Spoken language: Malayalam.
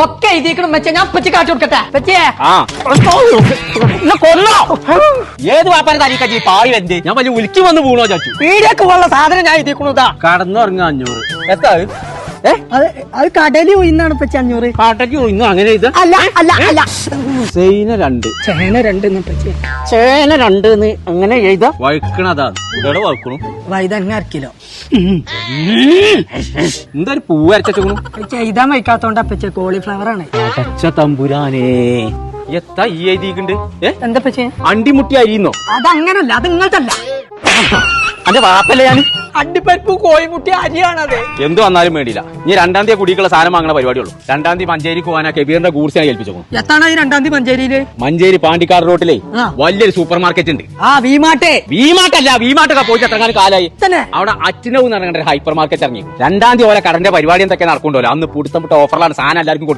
ഒക്കെ എഴുതിക്കണം വെച്ചാ ഞാൻ പറ്റി കാട്ടി കൊടുക്കട്ടെ പറ്റിയേ കൊല്ലോ ഏത് വാപ്പാനെ തരീക്കച്ചി പാടി വെന്ത് ഞാൻ വലിയ ഉലുക്കി വന്ന് വീണോ ചാച്ചു പീടിയൊക്കെ ഉള്ള സാധനം ഞാൻ എഴുതിക്കണതാ. കടന്നുറങ്ങ 500 എത്താ അത് കടലിൽ ഒയിന്നാണ് പറ്റി 500. കാട്ടയ്ക്ക് ഇന്നും അങ്ങനെ ഇത് അല്ല അല്ല അല്ല സൈന 2 ചേന 2 പറ്റി ചേന 2 അങ്ങനെ എഴുതാ വഴുക്കണതാ ഇവിടെ വഴുക്കണു വൈതങ്ങ 1 കിലോ. എന്താ ഒരു പൂവ് അരച്ചു ചെയ്താൻ വയ്ക്കാത്തോണ്ടാ പറ്റിയ കോളിഫ്ലവർ ആണ്. അടച്ച തമ്പുരാനേ എത്താ ഈ എഴുതിയിട്ടുണ്ട് എന്താ പറ്റിയ അണ്ടിമുട്ടി അരിയുന്നോ അതങ്ങനല്ല അത് ഇങ്ങനത്തല്ല അന്റെ വാപ്പല്ലേ ഞാൻ അണ്ടിപ്പരിപ്പ് കോഴിമുട്ടി അരിയാണത്. എന്ത് വന്നാലും വേണ്ടിയില്ല ഇനി 2-ാം തീയതി കുടിക്കുള്ള സാധനം വാങ്ങണ പരിപാടിയുള്ളൂ. 2-ാം തീയതി മഞ്ചേരിക്ക് പോകാനാ കെബീറിന്റെ ഗൂഡ്സിനെ ഏൽപ്പിച്ചു. എത്താണ് ഈ 2-ാം തീയതി മഞ്ചേരിയില്? മഞ്ചേരി പാണ്ടിക്കാട് റോട്ടിലെ വലിയൊരു സൂപ്പർ മാർക്കറ്റ് ഉണ്ട്. വീമാട്ടല്ല വീമാട്ടൊക്കെ പോയിട്ട് എത്രങ്ങാനും കാലായി. അവിടെ അച്ഛനവ് എന്ന് പറഞ്ഞ ഹൈപ്പർ മാർക്കറ്റ് ഇറങ്ങി. 2-ാം തീയതി ഓരോ കടന്റെ പരിപാടി എന്തൊക്കെ നടക്കുന്നുണ്ടല്ലോ. അന്ന് പുടുത്തം ഓഫറിലാണ് സാധനം എല്ലാവർക്കും